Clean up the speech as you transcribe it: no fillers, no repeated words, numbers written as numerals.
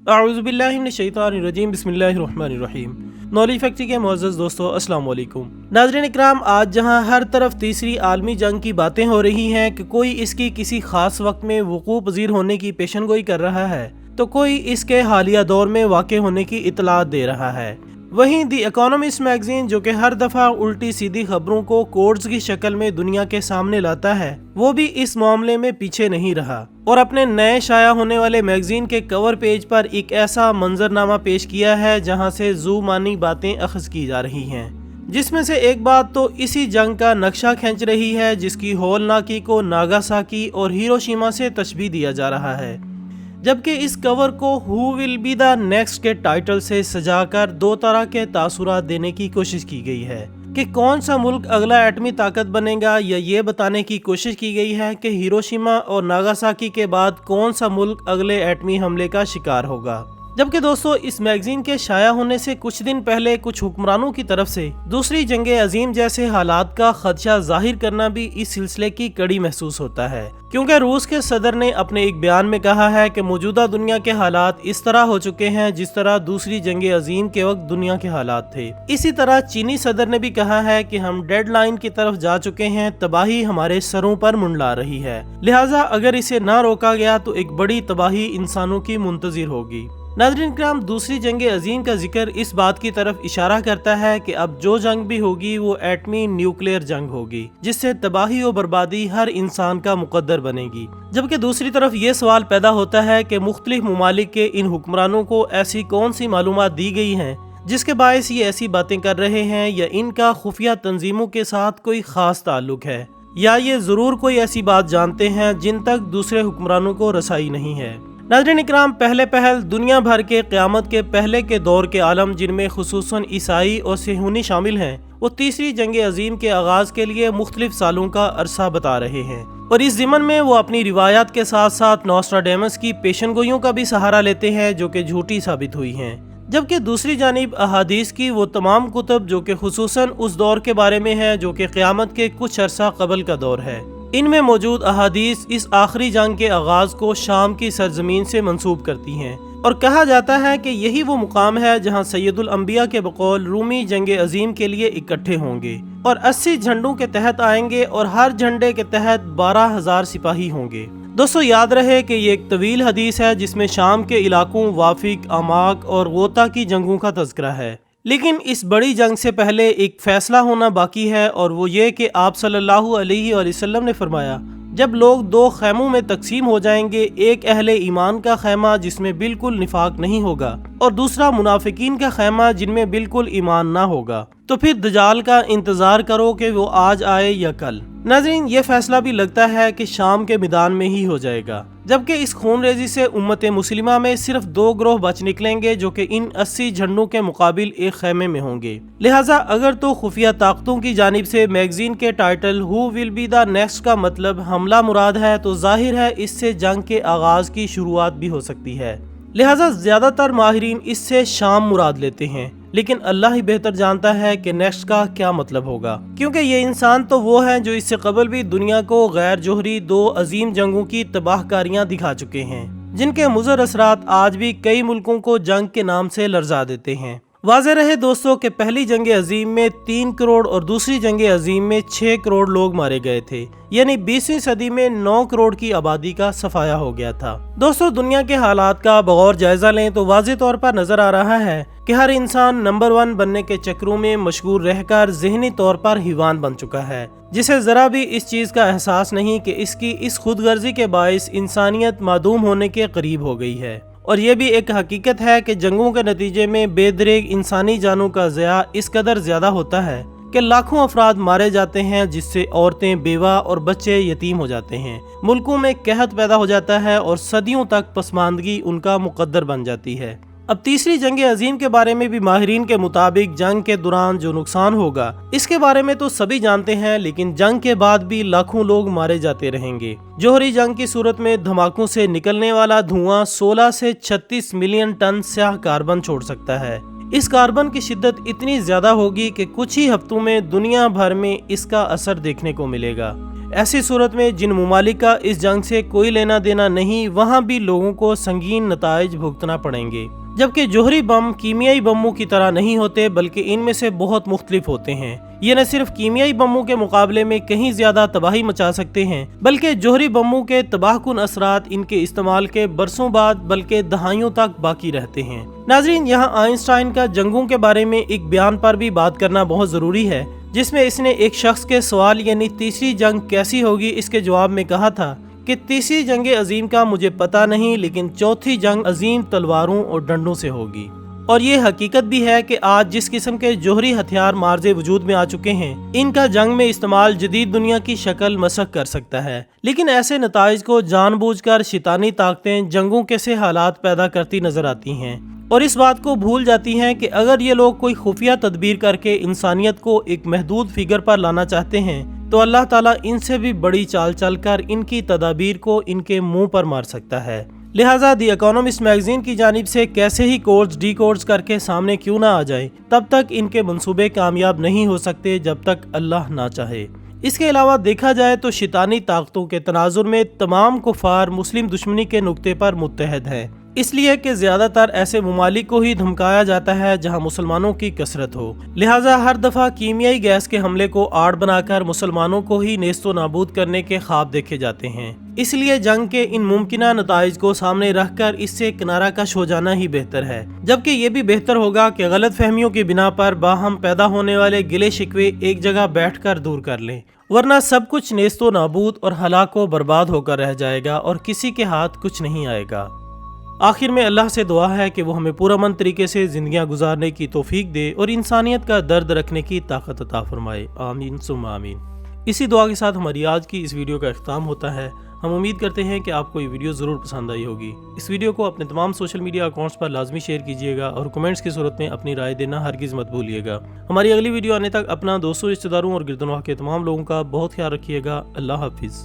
अऊज़ु बिल्लाहि मिनश शैतानिर रजीम बिस्मिल्लाहिर रहमानिर रहीम। Knowledge factory के मुअज़्ज़ज़ दोस्तों, अस्सलाम वालेकुम। नाज़रीन इकराम, आज जहां हर तरफ तीसरी आलमी जंग की बातें हो रही हैं कि कोई इसकी किसी खास वक्त में वक़ूअ पज़ीर होने की पेशनगोई कर रहा है तो कोई इसके हालिया दौर में वाक़े होने की इतलात दे रहा है, वहीं दी इकोनॉमिस्ट मैगजीन जो कि हर दफ़ा उल्टी सीधी खबरों को कोड्स की शक्ल में दुनिया के सामने लाता है, वो भी इस मामले में पीछे नहीं रहा और अपने नए शाया होने वाले मैगजीन के कवर पेज पर एक ऐसा मंजरनामा पेश किया है जहां से ज़ू-मानी बातें अख़ज़ की जा रही हैं, जिसमें से एक बात तो इसी जंग का नक्शा खींच रही है जिसकी होलनाकी को नागासाकी और हिरोशिमा से तशबीह दिया जा रहा है, जबकि इस कवर को who will be the next के टाइटल से सजाकर दो तरह के तासुरात देने की कोशिश की गई है कि कौन सा मुल्क अगला एटमी ताकत बनेगा, या ये बताने की कोशिश की गई है कि हिरोशिमा और नागासाकी के बाद कौन सा मुल्क अगले एटमी हमले का शिकार होगा। जबकि दोस्तों, इस मैगजीन के शाया होने से कुछ दिन पहले कुछ हुक्मरानों की तरफ से दूसरी जंगे अजीम जैसे हालात का खदशा जाहिर करना भी इस सिलसिले की कड़ी महसूस होता है, क्योंकि रूस के सदर ने अपने एक बयान में कहा है कि मौजूदा दुनिया के हालात इस तरह हो चुके हैं जिस तरह दूसरी जंगे अजीम के वक्त दुनिया के हालात थे। इसी तरह चीनी सदर ने भी कहा है कि हम डेडलाइन की तरफ जा चुके हैं, तबाही हमारे सरों पर मुंडला रही है, लिहाजा अगर इसे ना रोका गया तो एक बड़ी तबाही इंसानों की मुंतज़िर होगी। नाज़रीन किराम, दूसरी जंग अजीम का जिक्र इस बात की तरफ इशारा करता है कि अब जो जंग भी होगी वो एटमी न्यूक्लियर जंग होगी, जिससे तबाही और बर्बादी हर इंसान का मुकद्दर बनेगी। जबकि दूसरी तरफ ये सवाल पैदा होता है कि मुख्तलिफ ममालिक के इन हुक्मरानों को ऐसी कौन सी मालूमात दी गई हैं जिसके बायस ये ऐसी बातें कर रहे हैं, या इनका खुफिया तंजीमों के साथ कोई खास ताल्लुक है, या ये ज़रूर कोई ऐसी बात जानते हैं जिन तक दूसरे हुक्मरानों को रसाई नहीं है। नाज़रीन इकराम, पहले पहल दुनिया भर के क़यामत के पहले के दौर के आलम, जिनमें खुसूसन ईसाई और सेहूनी शामिल हैं, वो तीसरी जंग अजीम के आगाज़ के लिए मुख्तलिफ सालों का अरसा बता रहे हैं और इस ज़िमन में वो अपनी रिवायात के साथ साथ नोस्ट्राडेमस की पेशनगोइयों का भी सहारा लेते हैं जो कि झूठी साबित हुई हैं। जबकि दूसरी जानिब अहादीस की वो तमाम कुतुब जो कि खुसूसन उस दौर के बारे में है जो कि क़यामत के कुछ अरसा कबल का दौर है, इनमें मौजूद अहादीस इस आखिरी जंग के आगाज़ को शाम की सरजमीन से मंसूब करती हैं और कहा जाता है कि यही वो मुकाम है जहां सैयदुल अंबिया के बकौल रूमी जंग अजीम के लिए इकट्ठे होंगे और 80 झंडों के तहत आएंगे और हर झंडे के तहत 12,000 सिपाही होंगे। दोस्तों, याद रहे कि ये एक तवील हदीस है जिसमें शाम के इलाकों, वाफिक, अमाक और गोता की जंगों का तज़किरा है, लेकिन इस बड़ी जंग से पहले एक फैसला होना बाकी है और वो ये कि आप सल्लल्लाहु अलैहि वसल्लम ने फरमाया, जब लोग दो खैमों में तकसीम हो जाएंगे, एक अहले ईमान का खैमा जिसमें बिल्कुल निफाक नहीं होगा और दूसरा मुनाफिकीन का खैमा जिनमें बिल्कुल ईमान ना होगा, तो फिर दजाल का इंतजार करो कि वो आज आए या कल। नाज़रीन, ये फैसला भी लगता है कि शाम के मैदान में ही हो जाएगा, जबकि इस खून रेजी से उम्मत मुस्लिमा में सिर्फ 2 ग्रोह बच निकलेंगे जो कि इन 80 झंडों के मुकाबिल एक खैमे में होंगे। लिहाजा अगर तो खुफिया ताकतों की जानिब से मैगजीन के title who will be the next का मतलब हमला मुराद है, तो जाहिर है इससे जंग के आगाज की शुरुआत भी हो सकती है। लिहाजा ज्यादातर माहिरीन इससे शाम मुराद लेते हैं, लेकिन अल्लाह ही बेहतर जानता है कि नेक्स्ट का क्या मतलब होगा, क्योंकि ये इंसान तो वो हैं जो इससे कबल भी दुनिया को गैर जोहरी 2 अजीम जंगों की तबाहकारियां दिखा चुके हैं, जिनके मुज़र असरात आज भी कई मुल्कों को जंग के नाम से लर्जा देते हैं। वाज़ेह रहे दोस्तों कि पहली जंग अजीम में 3 करोड़ और दूसरी जंग अजीम में 6 करोड़ लोग मारे गए थे, यानी 20वीं सदी में 9 करोड़ की आबादी का सफाया हो गया था। दोस्तों, दुनिया के हालात का बगौर जायजा लें तो वाज़ेह तौर पर नजर आ रहा है कि हर इंसान नंबर 1 बनने के चक्रों में मशगूल रहकर ज़हनी तौर पर हिवान बन चुका है, जिसे जरा भी इस चीज का एहसास नहीं कि इसकी इस खुदगर्जी के बायस इंसानियत मादूम होने के करीब हो गई है। और ये भी एक हकीकत है कि जंगों के नतीजे में बेदरेग इंसानी जानों का ज़या इस कदर ज्यादा होता है कि लाखों अफराद मारे जाते हैं, जिससे औरतें, बेवा और बच्चे यतीम हो जाते हैं, मुल्कों में कहत पैदा हो जाता है और सदियों तक पसमानदगी उनका मुकद्दर बन जाती है। अब तीसरी जंग अजीम के बारे में भी माहिरीन के मुताबिक जंग के दौरान जो नुकसान होगा इसके बारे में तो सभी जानते हैं, लेकिन जंग के बाद भी लाखों लोग मारे जाते रहेंगे। जोहरी जंग की सूरत में धमाकों से निकलने वाला धुआं 16 से 36 मिलियन टन स्याह कार्बन छोड़ सकता है। इस कार्बन की शिद्दत इतनी ज्यादा होगी कि कुछ ही हफ्तों में दुनिया भर में इसका असर देखने को मिलेगा। ऐसी सूरत में जिन ममालिक का इस जंग से कोई लेना देना नहीं, वहाँ भी लोगों को संगीन नताइज भुगतना पड़ेंगे। जबकि जोहरी बम कीमियाई बमों की तरह नहीं होते, बल्कि इनमें से बहुत मुख्तलिफ होते हैं। ये न सिर्फ कीमियाई बमों के मुकाबले में कहीं ज्यादा तबाही मचा सकते हैं, बल्कि जोहरी बमों के तबाहकुन असरात इनके इस्तेमाल के बरसों बाद बल्कि दहाइयों तक बाकी रहते हैं। नाजरीन, यहाँ आइंस्टाइन का जंगों के बारे में एक बयान पर भी बात करना बहुत जरूरी है, जिसमें इसने एक शख्स के सवाल यानी तीसरी जंग कैसी होगी इसके जवाब में कहा था कि तीसरी जंग अजीम का मुझे पता नहीं, लेकिन चौथी जंग अजीम तलवारों और डंडों से होगी। और ये हकीकत भी है कि आज जिस किस्म के जोहरी हथियार मार्जे वजूद में आ चुके हैं, इनका जंग में इस्तेमाल जदीद दुनिया की शक्ल मसख कर सकता है। लेकिन ऐसे नताइज को जानबूझकर शैतानी ताकतें जंगों के से हालात पैदा करती नजर आती हैं, और इस बात को भूल जाती हैं कि अगर ये लोग कोई खुफिया तदबीर करके इंसानियत को एक महदूद फिगर पर लाना चाहते हैं, तो अल्लाह ताला इनसे भी बड़ी चाल चलकर इनकी तदाबीर को इनके मुंह पर मार सकता है। लिहाजा दी इकोनॉमिस्ट मैगजीन की जानिब से कैसे ही कोर्स डी कोर्स करके सामने क्यों ना आ जाए, तब तक इनके मंसूबे कामयाब नहीं हो सकते जब तक अल्लाह ना चाहे। इसके अलावा देखा जाए तो शैतानी ताकतों के तनाजुर में तमाम कुफार मुस्लिम दुश्मनी के नुक्ते पर मुत्तहद हैं, इसलिए कि ज्यादातर ऐसे ममालिक को ही धमकाया जाता है जहां मुसलमानों की कसरत हो। लिहाजा हर दफा कीमियाई गैस के हमले को आड़ बनाकर मुसलमानों को ही नेस्तो नाबूद करने के ख्वाब देखे जाते हैं। इसलिए जंग के इन मुमकिना नताइज को सामने रखकर इससे किनारा कश हो जाना ही बेहतर है, जबकि ये भी बेहतर होगा कि गलत फहमियों की बिना पर बाहम पैदा होने वाले गिले शिकवे एक जगह बैठकर दूर कर लें, वरना सब कुछ नेस्तो नाबूद और हलाक व बर्बाद होकर रह जाएगा और किसी के हाथ कुछ नहीं आएगा। आखिर में अल्लाह से दुआ है कि वो हमें पुरअमन तरीके से जिंदगियां गुजारने की तौफीक दे और इंसानियत का दर्द रखने की ताकत अता फरमाए। आमीन सुम्मा आमीन। इसी दुआ के साथ हमारी आज की इस वीडियो का इख्तिताम होता है। हम उम्मीद करते हैं कि आपको ये वीडियो ज़रूर पसंद आई होगी। इस वीडियो को अपने तमाम सोशल मीडिया अकाउंट्स पर लाजमी शेयर कीजिएगा और कमेंट्स की सूरत में अपनी राय देना हरगिज़ मत भूलिएगा। हमारी अगली वीडियो आने तक अपना दोस्तों, रिश्तेदारों और गिरदनवाह के तमाम लोगों का बहुत ख्याल रखिएगा। अल्लाह हाफिज़।